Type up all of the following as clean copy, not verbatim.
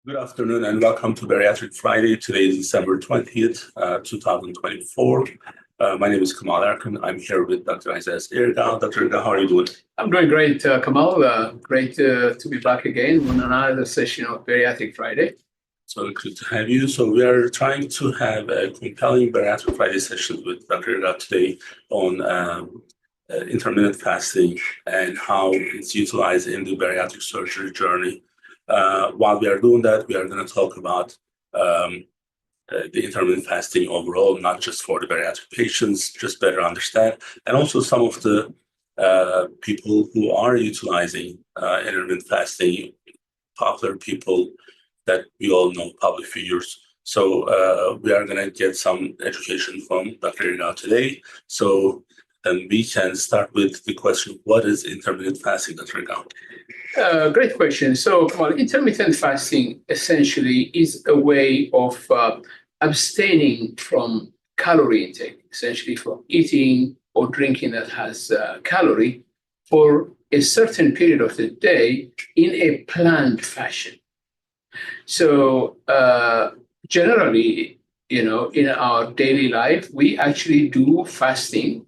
Good afternoon and welcome to Bariatric Friday. Today is December 20th, 2024. My name is Kemal Erkan. I'm here with Dr. Isaias Irgau. Dr. Irgau, how are you doing? I'm doing great, Kemal. Great to be back again on another session of Bariatric Friday. So good to have you. So we are trying to have a compelling Bariatric Friday session with Dr. Irgau today on intermittent fasting and how it's utilized in the bariatric surgery journey. While we are doing that, we are going to talk about the intermittent fasting overall, not just for the bariatric patients, just better understand, and also some of the people who are utilizing intermittent fasting, popular people that we all know, public figures. So we are going to get some education from Dr. Irgau today. So then we can start with the question, what is intermittent fasting, Dr. Irgau? Great question. So, intermittent fasting essentially is a way of abstaining from calorie intake, essentially from eating or drinking that has calorie for a certain period of the day in a planned fashion. So, generally, in our daily life, we actually do fasting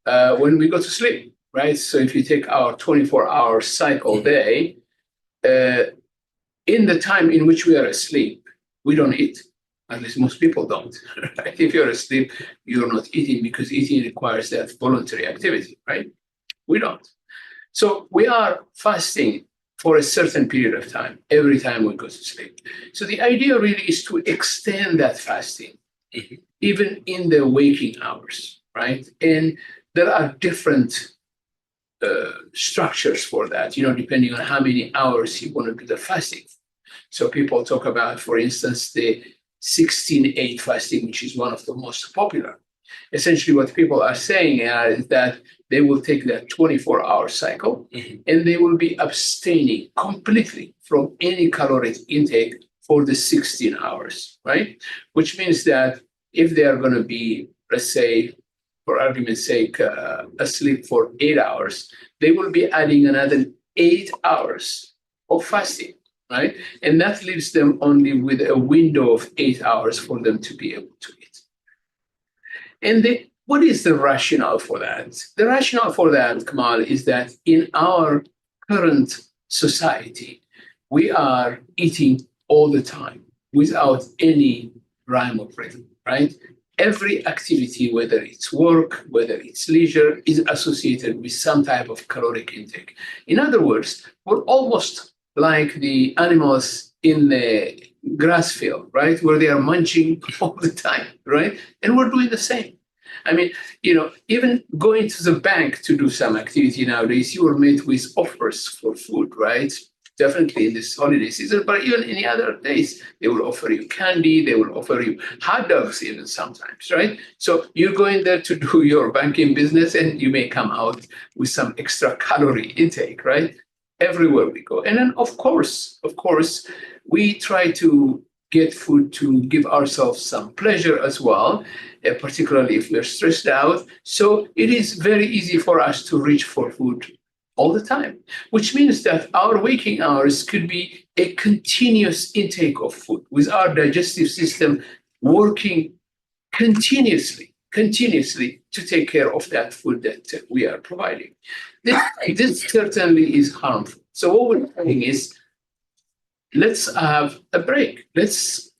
when we go to sleep. Right. So if you take our 24-hour cycle day, in the time in which we are asleep, we don't eat. At least most people don't. Right? If you're asleep, you're not eating because eating requires that voluntary activity, right? We don't. So we are fasting for a certain period of time, every time we go to sleep. So the idea really is to extend that fasting, even in the waking hours, right? And there are different structures for that, depending on how many hours you want to do the fasting. So people talk about, for instance, the 16-8 fasting, which is one of the most popular. Essentially, what people are saying is that they will take that 24-hour cycle and they will be abstaining completely from any caloric intake for the 16 hours, right? Which means that if they are going to be, let's say, for argument's sake, asleep for 8 hours, they will be adding another 8 hours of fasting, right? And that leaves them only with a window of 8 hours for them to be able to eat. And what is the rationale for that? The rationale for that, Kemal, is that in our current society, we are eating all the time without any rhyme or rhythm, right? Every activity, whether it's work, whether it's leisure, is associated with some type of caloric intake. In other words, we're almost like the animals in the grass field, right? Where they are munching all the time, right? And we're doing the same. I mean, even going to the bank to do some activity nowadays, you are met with offers for food, right? Definitely in this holiday season, but even any other days, they will offer you candy, they will offer you hot dogs even sometimes, right? So you're going there to do your banking business and you may come out with some extra calorie intake, right? Everywhere we go. And then, of course, we try to get food to give ourselves some pleasure as well, particularly if we're stressed out. So it is very easy for us to reach for food all the time, which means that our waking hours could be a continuous intake of food with our digestive system working continuously to take care of that food that we are providing. This certainly is harmful. So what we're saying is, let's have a break. Let's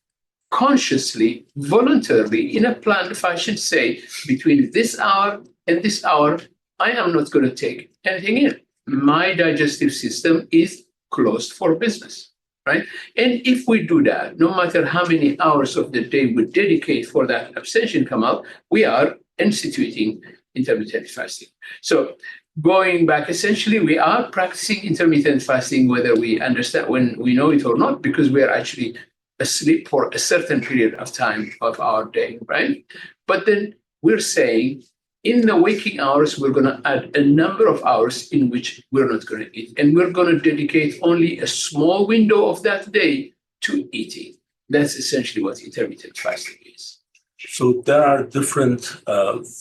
consciously, voluntarily, in a planned fashion, say, between this hour and this hour, I am not going to take anything in. My digestive system is closed for business, right? And if we do that, no matter how many hours of the day we dedicate for that abstention come out, we are instituting intermittent fasting. So going back, essentially, we are practicing intermittent fasting, whether we understand when we know it or not, because we are actually asleep for a certain period of time of our day, right? But then we're saying, in the waking hours, we're going to add a number of hours in which we're not going to eat. And we're going to dedicate only a small window of that day to eating. That's essentially what intermittent fasting is. So there are different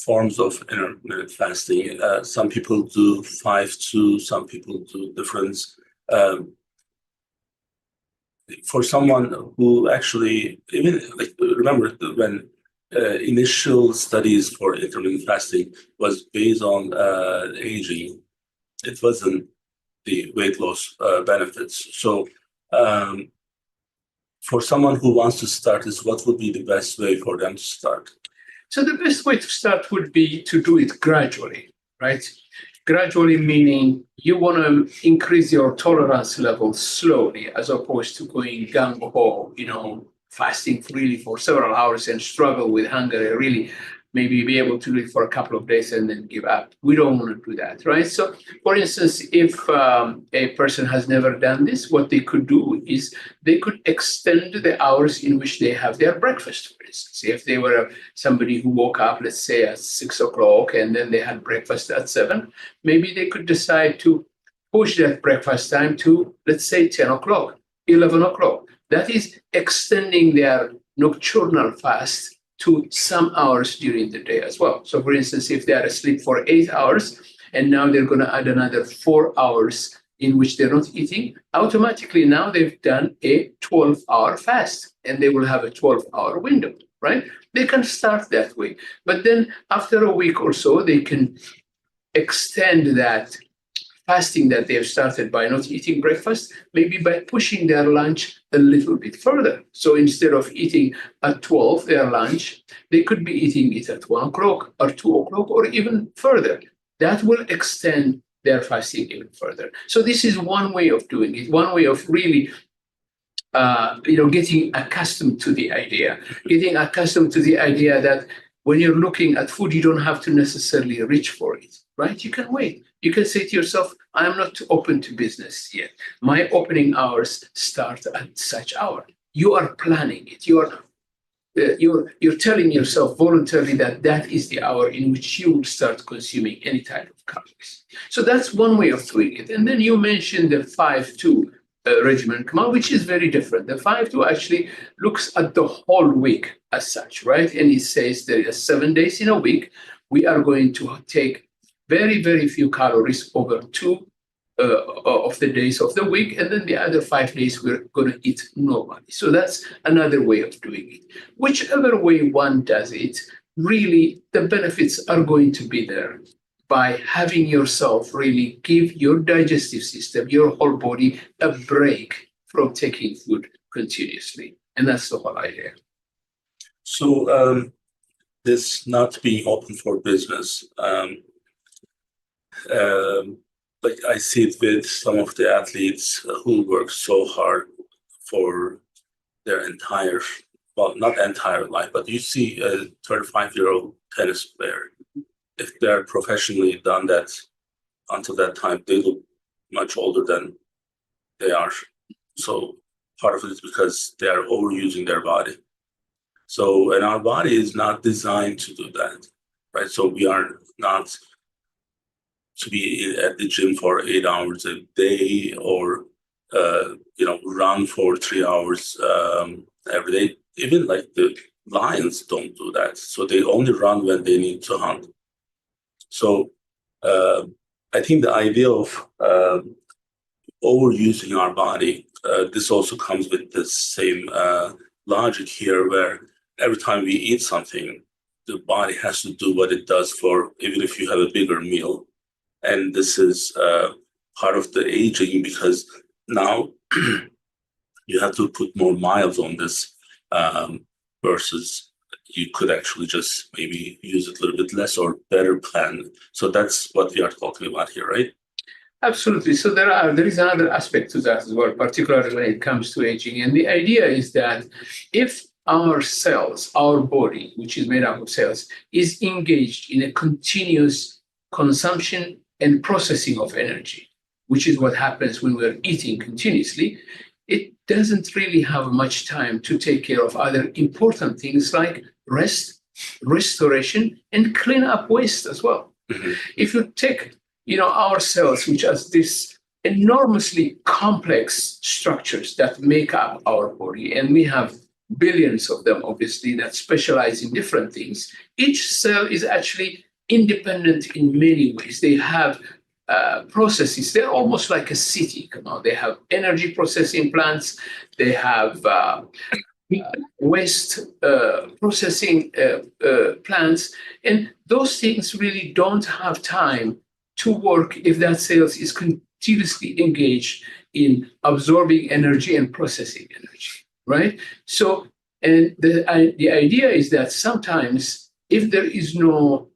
forms of intermittent fasting. Some people do 5-2, some people do different for someone who actually, even like, remember when initial studies for intermittent fasting was based on aging, it wasn't the weight loss benefits. So um, for someone who wants to start this, what would be the best way for them to start? So the best way to start would be to do it gradually, right? Gradually meaning you want to increase your tolerance level slowly as opposed to going gung ho, fasting freely for several hours and struggle with hunger and really maybe be able to do it for a couple of days and then give up. We don't want to do that, right? So, for instance, if a person has never done this, what they could do is they could extend the hours in which they have their breakfast, for instance. If they were somebody who woke up, let's say, at 6 o'clock and then they had breakfast at 7, maybe they could decide to push that breakfast time to, let's say, 10 o'clock, 11 o'clock. That is extending their nocturnal fast to some hours during the day as well. So, for instance, if they are asleep for 8 hours and now they're going to add another 4 hours in which they're not eating, automatically now they've done a 12-hour fast and they will have a 12-hour window, right? They can start that way. But then after a week or so, they can extend that fasting that they have started by not eating breakfast, maybe by pushing their lunch a little bit further. So instead of eating at 12, their lunch, they could be eating it at 1 o'clock or 2 o'clock or even further. That will extend their fasting even further. So this is one way of doing it, one way of really getting accustomed to the idea, that when you're looking at food, you don't have to necessarily reach for it, right? You can wait. You can say to yourself, I'm not open to business yet. My opening hours start at such hour. You are planning it. You're telling yourself voluntarily that is the hour in which you will start consuming any type of calories. So that's one way of doing it. And then you mentioned the 5-2 regimen, Kemal, which is very different. The 5-2 actually looks at the whole week as such, right? And it says there are 7 days in a week. We are going to take very, very few calories over 2 of the days of the week, and then the other 5 days we're going to eat normally. So that's another way of doing it. Whichever way one does it, really the benefits are going to be there by having yourself really give your digestive system, your whole body, a break from taking food continuously. And that's the whole idea. So this not being open for business, like I see it with some of the athletes who work so hard for their entire, well, not entire life, but you see a 35-year-old tennis player, if they're professionally done that until that time, they look much older than they are. So part of it is because they are overusing their body. So, and our body is not designed to do that, right? So we are not to be at the gym for 8 hours a day or, run for 3 hours every day. Even like the lions don't do that. So they only run when they need to hunt. So I think the idea of overusing our body, this also comes with the same logic here, where every time we eat something, the body has to do what it does for, even if you have a bigger meal. And this is part of the aging, because now you have to put more miles on this versus you could actually just maybe use it a little bit less or better plan. So that's what we are talking about here, right? Absolutely. So there is another aspect to that as well, particularly when it comes to aging. And the idea is that if our cells, our body, which is made up of cells, is engaged in a continuous consumption and processing of energy, which is what happens when we're eating continuously, it doesn't really have much time to take care of other important things like rest, restoration, and clean up waste as well. Mm-hmm. If you take our cells, which are these enormously complex structures that make up our body, and we have billions of them, obviously, that specialize in different things. Each cell is actually independent in many ways. They have processes. They're almost like a city. They have energy processing plants. They have waste processing plants, and those things really don't have time to work if that cell is continuously engaged in absorbing energy and processing energy, right? So, and the idea is that sometimes if there is no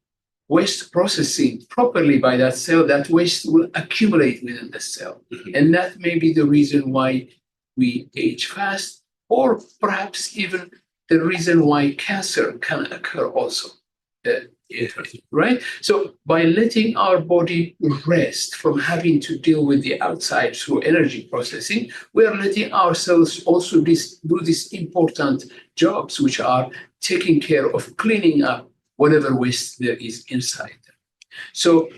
waste processing properly by that cell, that waste will accumulate within the cell. Mhm. And that may be the reason why we age fast, or perhaps even the reason why cancer can occur also. Right? So by letting our body rest from having to deal with the outside through energy processing, we are letting ourselves also do these important jobs, which are taking care of cleaning up whatever waste there is inside them. So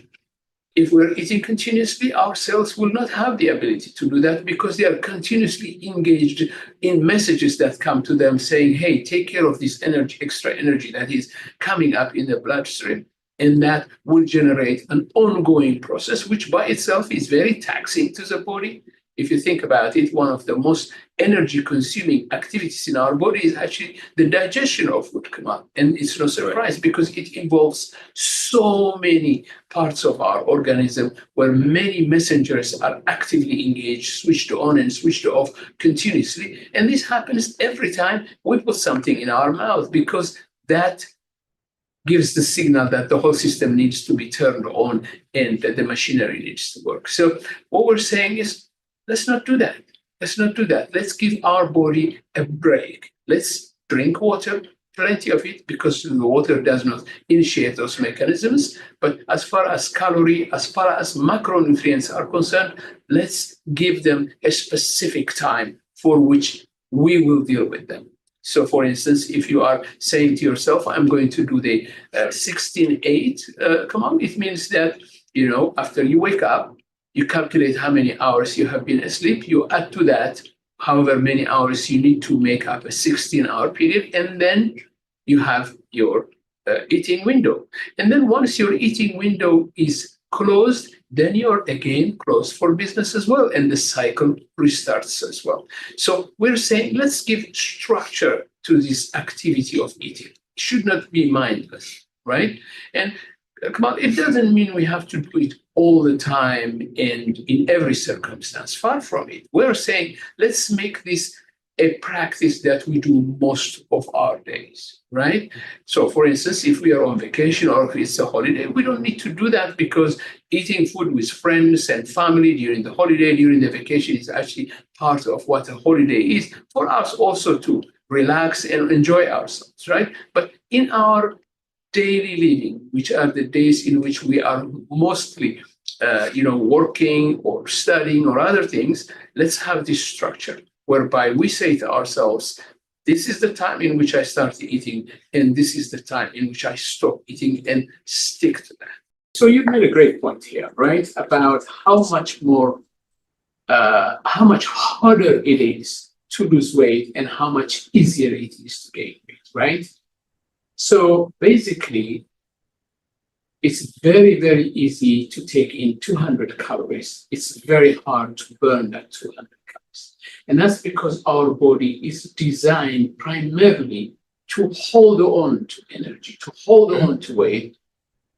if we're eating continuously, our cells will not have the ability to do that because they are continuously engaged in messages that come to them saying, hey, take care of this energy, extra energy that is coming up in the bloodstream. And that will generate an ongoing process, which by itself is very taxing to the body. If you think about it, one of the most energy consuming activities in our body is actually the digestion of food, Kemal. And it's no surprise because it involves so many parts of our organism where many messengers are actively engaged, switched on and switched off continuously. And this happens every time we put something in our mouth because that gives the signal that the whole system needs to be turned on and that the machinery needs to work. So what we're saying is, let's not do that. Let's not do that. Let's give our body a break. Let's drink water, plenty of it, because the water does not initiate those mechanisms. But as far as calorie, as far as macronutrients are concerned, let's give them a specific time for which we will deal with them. So, for instance, if you are saying to yourself, I'm going to do the 16-8 command, it means that, after you wake up, you calculate how many hours you have been asleep, you add to that however many hours you need to make up a 16-hour period, and then you have your eating window. And then once your eating window is closed, then you're again closed for business as well, and the cycle restarts as well. So we're saying, let's give structure to this activity of eating. It should not be mindless, right? And Kemal, it doesn't mean we have to do it all the time and in every circumstance. Far from it. We're saying, let's make this a practice that we do most of our days, right? So, for instance, if we are on vacation or if it's a holiday, we don't need to do that because eating food with friends and family during the holiday, during the vacation is actually part of what a holiday is for us also to relax and enjoy ourselves, right? But in our daily living, which are the days in which we are mostly working or studying or other things, let's have this structure whereby we say to ourselves, this is the time in which I start eating, and this is the time in which I stop eating, and stick to that. So you've made a great point here, right? About how much harder it is to lose weight and how much easier it is to gain weight, right? So basically, it's very, very easy to take in 200 calories. It's very hard to burn that 200 calories. And that's because our body is designed primarily to hold on to energy, to hold on to weight,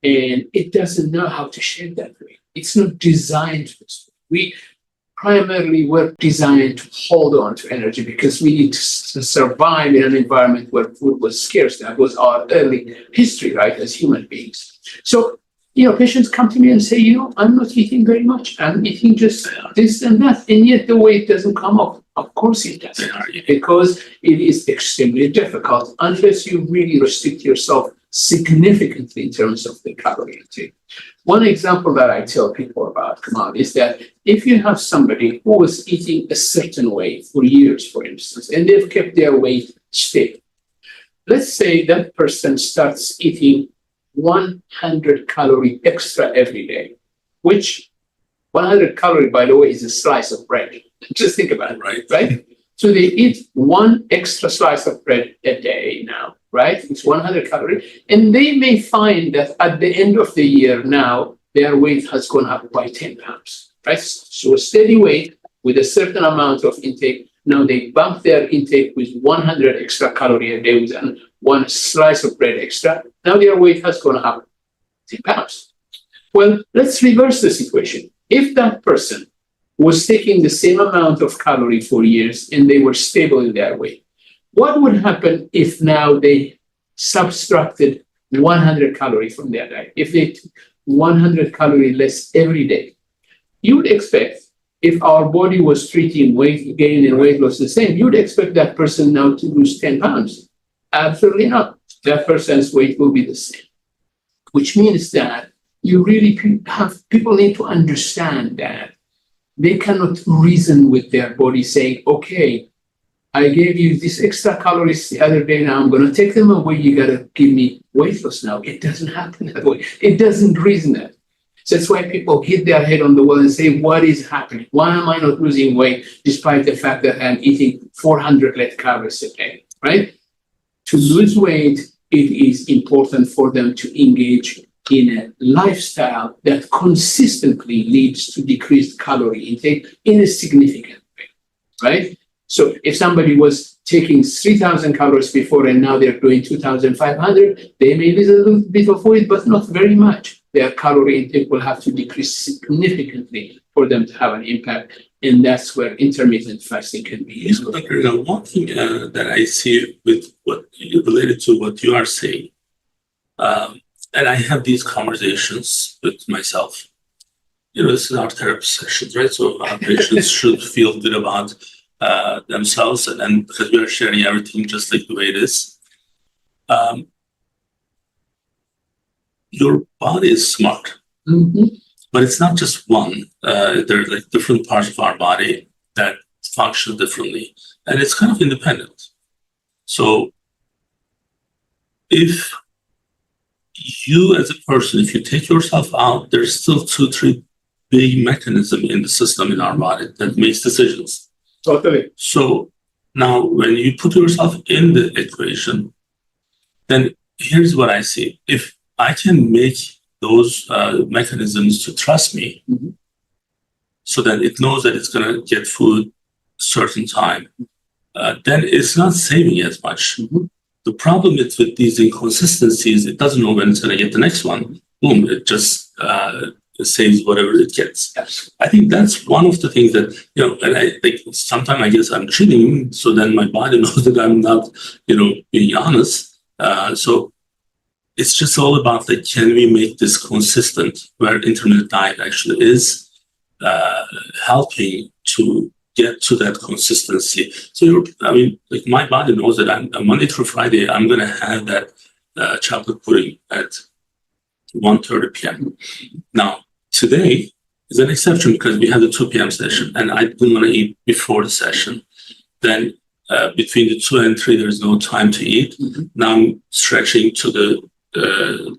and it doesn't know how to share that weight. It's not designed for this. We primarily were designed to hold on to energy because we need to survive in an environment where food was scarce. That was our early history, right, as human beings. So, patients come to me and say, I'm not eating very much. I'm eating just this and that. And yet the weight doesn't come up. Of course it doesn't, because it is extremely difficult unless you really restrict yourself significantly in terms of the calorie intake. One example that I tell people about, Kemal, is that if you have somebody who was eating a certain way for years, for instance, and they've kept their weight stable, let's say that person starts eating 100 calorie extra every day, which 100 calorie, by the way, is a slice of bread. Just think about it, right? So they eat one extra slice of bread a day now, right? It's 100 calories. And they may find that at the end of the year now, their weight has gone up by 10 pounds, right? So a steady weight with a certain amount of intake. Now they bump their intake with 100 extra calorie a day with one slice of bread extra. Now their weight has gone up 10 pounds. Well, let's reverse the situation. If that person was taking the same amount of calorie for years and they were stable in their weight, what would happen if now they subtracted 100 calorie from their diet? If they took 100 calorie less every day, you would expect, if our body was treating weight gain and weight loss the same, you would expect that person now to lose 10 pounds. Absolutely not. That person's weight will be the same, which means that you really have, people need to understand that they cannot reason with their body saying, okay, I gave you this extra calories the other day, now I'm going to take them away, you got to give me weight loss now. It doesn't happen that way. It doesn't reason that. So that's why people hit their head on the wall and say, what is happening? Why am I not losing weight despite the fact that I'm eating 400 net calories a day, right? To lose weight, it is important for them to engage in a lifestyle that consistently leads to decreased calorie intake in a significant way, right? So if somebody was taking 3,000 calories before and now they're doing 2,500, they may lose a little bit of weight, but not very much. Their calorie intake will have to decrease significantly for them to have an impact. And that's where intermittent fasting can be useful. Now, one thing that I see with what related to what you are saying, and I have these conversations with myself. This is our therapy sessions, right? So our patients should feel good about themselves, and because we are sharing everything just like the way it is. Your body is smart, but it's not just one. There are like different parts of our body that function differently, and it's kind of independent. So if you as a person, if you take yourself out, there's still 2-3 big mechanisms in the system in our body that makes decisions. Totally. So now when you put yourself in the equation, then here's what I see. If I can make those mechanisms to trust me, so that it knows that it's going to get food certain time, then it's not saving as much. The problem is with these inconsistencies, it doesn't know when it's going to get the next one. Boom, it just saves whatever it gets. Yes. I think that's one of the things that, and I think sometimes I guess I'm cheating, so then my body knows that I'm not, being honest. So it's just all about like, can we make this consistent, where intermittent diet actually is helping to get to that consistency. So like my body knows that I'm Monday through Friday, I'm going to have that chocolate pudding at 1:30 p.m. Now, today is an exception because we have the 2 p.m. session and I didn't want to eat before the session. Then between the 2 and 3, there's no time to eat. Now I'm stretching to the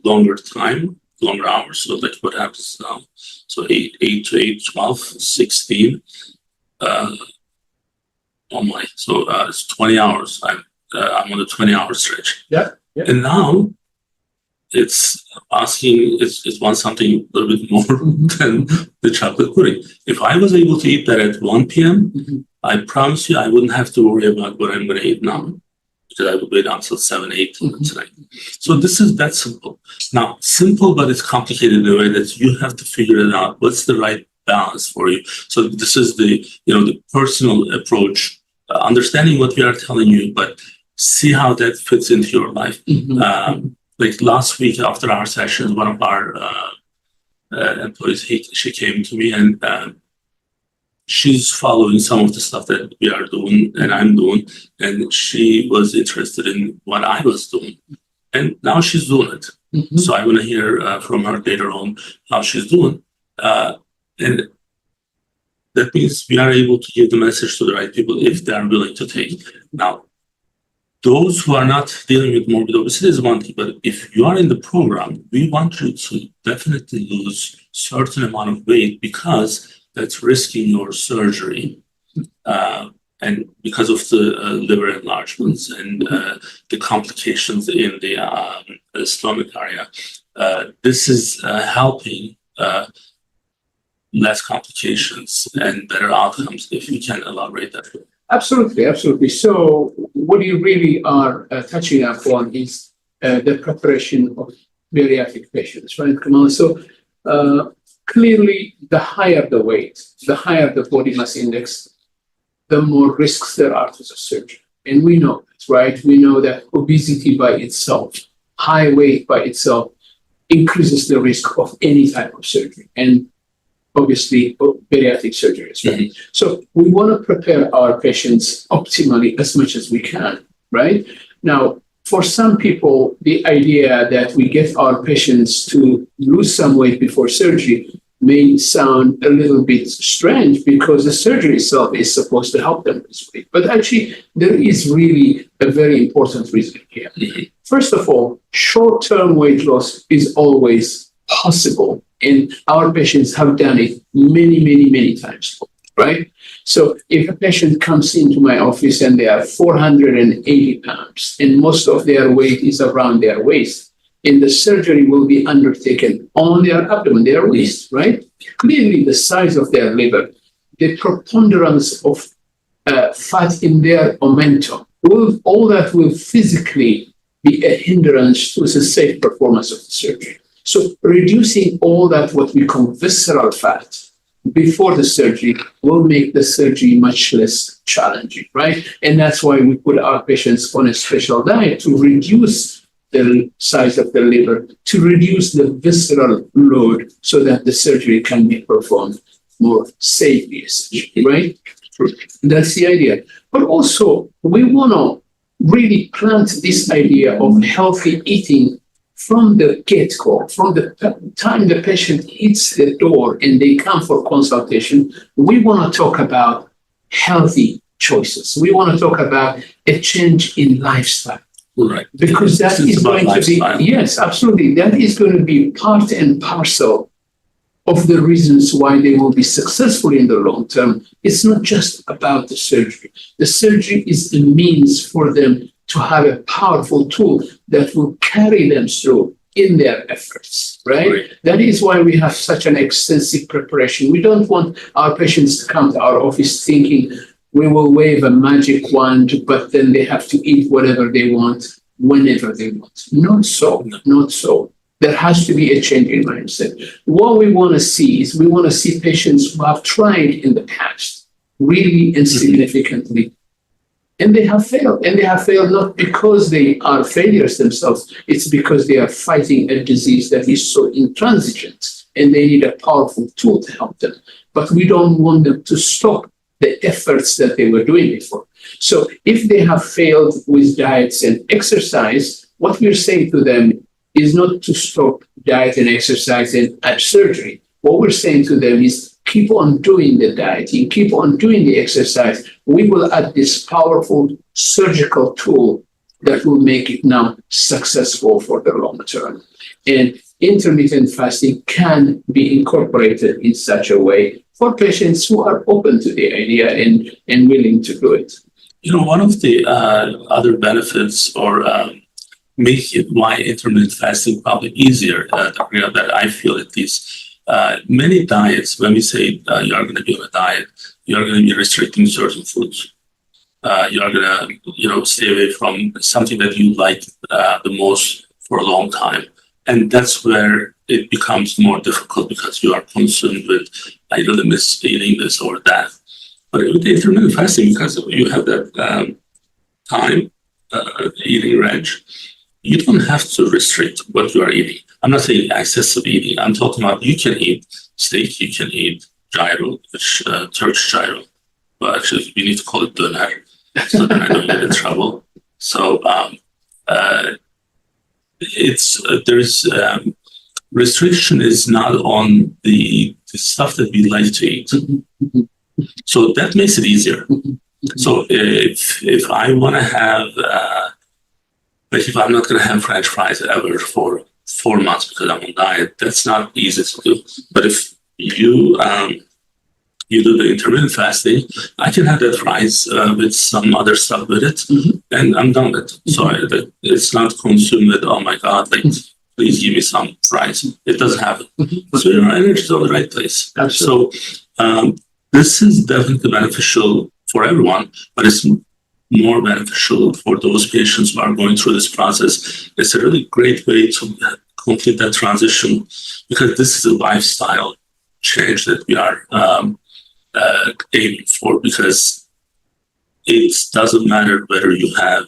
longer hours. So like what happens now? So 8 to 8, 12, 16. So it's 20 hours. I'm on a 20-hour stretch. Yeah. And now it's asking, it's want something a little bit more than the chocolate pudding. If I was able to eat that at 1 p.m., I promise you I wouldn't have to worry about what I'm going to eat now, because I would wait until 7, 8 tonight. So that's simple. Now, simple, but it's complicated in a way that you have to figure it out. What's the right balance for you? So this is the personal approach, understanding what we are telling you, but see how that fits into your life. Like last week after our session, one of our employees, she came to me and she's following some of the stuff that we are doing and I'm doing, and she was interested in what I was doing, and now she's doing it. So I want to hear from her later on how she's doing, and that means we are able to give the message to the right people if they are willing to take. Now, those who are not dealing with morbid obesity is one thing, but if you are in the program, we want you to definitely lose certain amount of weight, because that's risking your surgery. And because of the liver enlargements and the complications in the stomach area, this is helping less complications and better outcomes, if you can elaborate that. Absolutely, absolutely. So what you really are touching upon is the preparation of bariatric patients, right, Kemal? So clearly, the higher the weight, the higher the body mass index, the more risks there are to the surgery. And we know that, right? We know that obesity by itself, high weight by itself, increases the risk of any type of surgery. And obviously bariatric surgery as well. Mm-hmm. So we want to prepare our patients optimally as much as we can, right? Now, for some people, the idea that we get our patients to lose some weight before surgery may sound a little bit strange because the surgery itself is supposed to help them lose weight. But actually, there is really a very important reason here. Mm-hmm. First of all, short-term weight loss is always possible. And our patients have done it many times, right? So if a patient comes into my office and they are 480 pounds and most of their weight is around their waist, and the surgery will be undertaken on their abdomen, their waist, right? Clearly the size of their liver, the preponderance of fat in their omentum, all that will physically be a hindrance to the safe performance of the surgery. So reducing all that, what we call visceral fat, before the surgery will make the surgery much less challenging, right? And that's why we put our patients on a special diet to reduce the size of the liver, to reduce the visceral load so that the surgery can be performed more safely, essentially, right? That's the idea. But also, we want to really plant this idea of healthy eating from the get-go, from the time the patient hits the door and they come for consultation. We want to talk about healthy choices. We want to talk about a change in lifestyle. Right. Because that is going to be, yes, absolutely. That is going to be part and parcel of the reasons why they will be successful in the long term. It's not just about the surgery. The surgery is a means for them to have a powerful tool that will carry them through in their efforts, right? That is why we have such an extensive preparation. We don't want our patients to come to our office thinking we will wave a magic wand, but then they have to eat whatever they want, whenever they want. Not so, not so. There has to be a change in mindset. What we want to see is we want to see patients who have tried in the past, really and significantly, and they have failed. And they have failed not because they are failures themselves. It's because they are fighting a disease that is so intransigent and they need a powerful tool to help them. But we don't want them to stop the efforts that they were doing before. So if they have failed with diets and exercise, what we're saying to them is not to stop diet and exercise and add surgery. What we're saying to them is keep on doing the dieting, keep on doing the exercise. We will add this powerful surgical tool that will make it now successful for the long term. And intermittent fasting can be incorporated in such a way for patients who are open to the idea and willing to do it. You know, one of the other benefits or make it why intermittent fasting probably easier, that I feel at least, many diets, when we say you're going to be on a diet, you're going to be restricting certain foods. You're going to, stay away from something that you like the most for a long time. And that's where it becomes more difficult because you are consumed with the eating this or that. But with intermittent fasting, because you have that time eating range, you don't have to restrict what you are eating. I'm not saying excessive eating. I'm talking about you can eat steak, you can eat gyro, which Turkish gyro. Well, actually, we need to call it döner, so that I don't get in trouble. So there's restriction is not on the stuff that we like to eat. So that makes it easier. So if I want to have, if I'm not going to have French fries ever for 4 months because I'm on diet, that's not easy to do. But if you do the intermittent fasting, I can have that fries with some other stuff with it, and I'm done with it. So it's not consumed with, oh my God, like please give me some rice. It doesn't happen. Mhm. So your energy is on the right place. Absolutely. So this is definitely beneficial for everyone, but it's more beneficial for those patients who are going through this process. It's a really great way to complete that transition, because this is a lifestyle change that we are aiming for, because it doesn't matter whether you have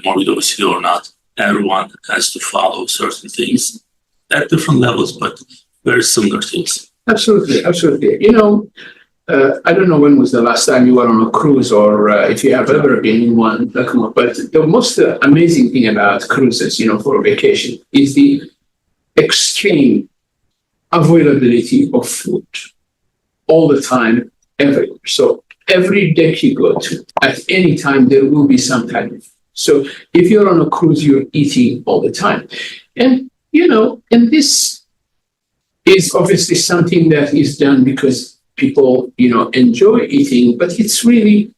morbid obesity or not. Everyone has to follow certain things at different levels, but very similar things. Absolutely, absolutely. I don't know when was the last time you were on a cruise, or if you have ever been in one, but the most amazing thing about cruises, for a vacation, is the extreme availability of food all the time, everywhere. So every deck you go to, at any time, there will be some type of food. So if you're on a cruise, you're eating all the time. And, and this is obviously something that is done because people, enjoy eating, but it's really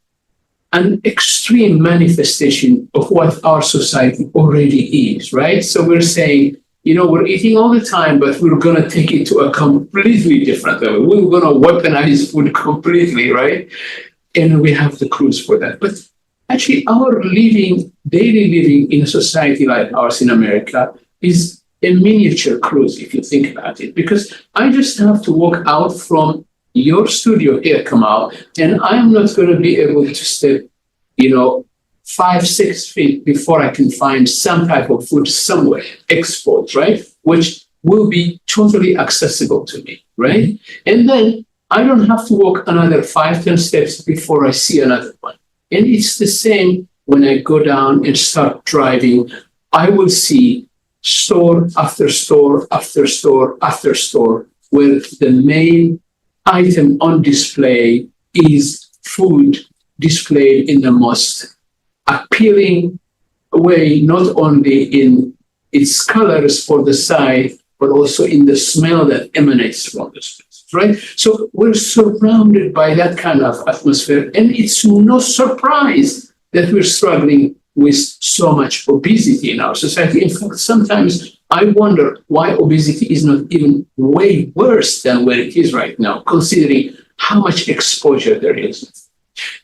an extreme manifestation of what our society already is, right? So we're saying, we're eating all the time, but we're going to take it to a completely different level. We're going to weaponize food completely, right? And we have the cruise for that. But actually, our daily living in a society like ours in America is a miniature cruise, if you think about it, because I just have to walk out from your studio here, Kemal, and I'm not going to be able to step, 5-6 feet before I can find some type of food somewhere, export, right? Which will be totally accessible to me, right? And then I don't have to walk another 5-10 steps before I see another one. And it's the same when I go down and start driving. I will see store after store after store after store where the main item on display is food displayed in the most appealing way, not only in its colors for the side, but also in the smell that emanates from the space, right? So we're surrounded by that kind of atmosphere, and it's no surprise that we're struggling with so much obesity in our society. In fact, sometimes I wonder why obesity is not even way worse than where it is right now, considering how much exposure there is.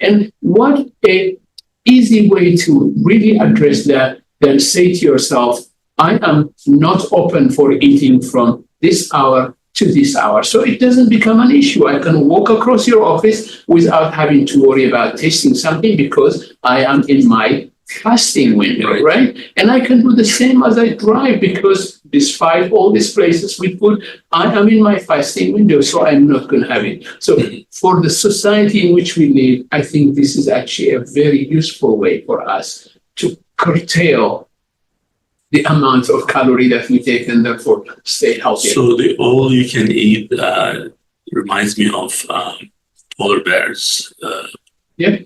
And what a easy way to really address that than say to yourself, I am not open for eating from this hour to this hour. So it doesn't become an issue. I can walk across your office without having to worry about tasting something because I am in my fasting window, right? And I can do the same as I drive because despite all these places we put, I am in my fasting window, so I'm not going to have it. So for the society in which we live, I think this is actually a very useful way for us to curtail the amount of calorie that we take and therefore stay healthy. So the all you can eat reminds me of polar bears,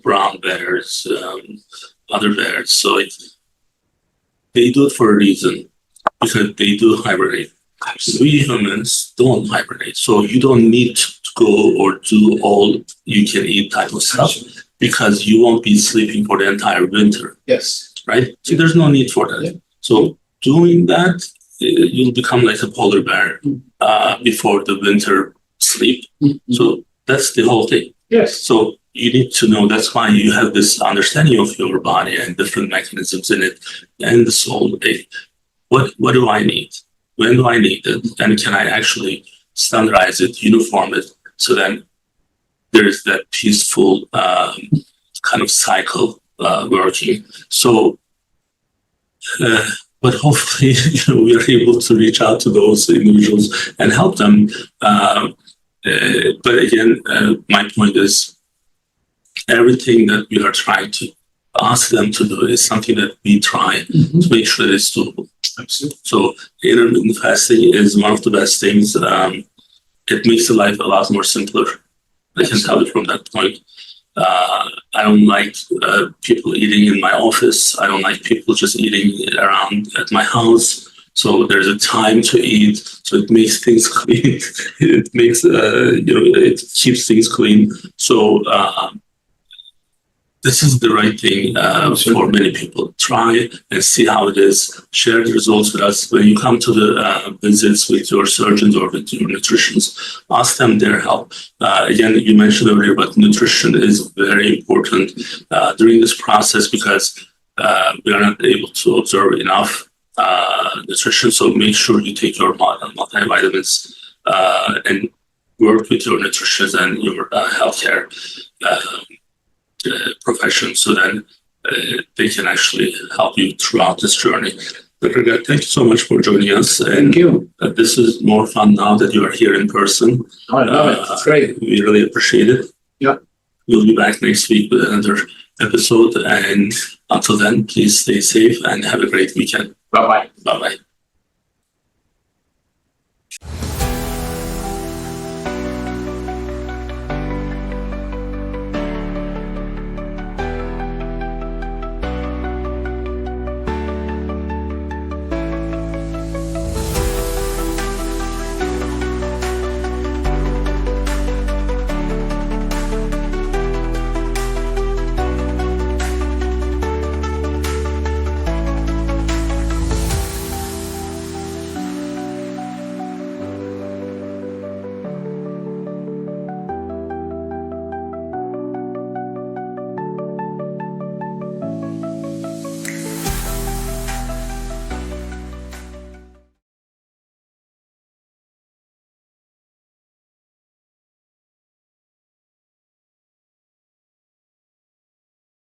brown bears, other bears. So they do it for a reason, because they do hibernate. We humans don't hibernate, so you don't need to go or do all you can eat type of stuff because you won't be sleeping for the entire winter. Yes. Right? So there's no need for that. Yeah. So doing that, you'll become like a polar bear before the winter sleep. Mm-hmm. So that's the whole thing. Yes. So you need to know, that's why you have this understanding of your body and different mechanisms in it and the soul. What do I need? When do I need it? And can I actually standardize it, uniform it, so then there is that peaceful kind of cycle working. So, but hopefully, we are able to reach out to those individuals and help them. But again, my point is, everything that we are trying to ask them to do is something that we try to make sure that it's doable. Absolutely. So intermittent fasting is one of the best things. It makes the life a lot more simpler. I can tell you from that point. I don't like people eating in my office. I don't like people just eating around at my house. So there's a time to eat. So it makes things clean. It makes it keeps things clean. So This is the right thing for many people. Try and see how it is. Share the results with us. When you come to the visits with your surgeons or with your nutritionists, ask them their help. Again, you mentioned earlier, but nutrition is very important during this process because we are not able to observe enough nutrition. So make sure you take your multivitamins and work with your nutritionist and your healthcare profession, so then they can actually help you throughout this journey. Dr. Ergau, thank you so much for joining us. Thank you. This is more fun now that you are here in person. I love it. It's great. We really appreciate it. Yeah. We'll be back next week with another episode. And until then, please stay safe and have a great weekend. Bye-bye. Bye-bye.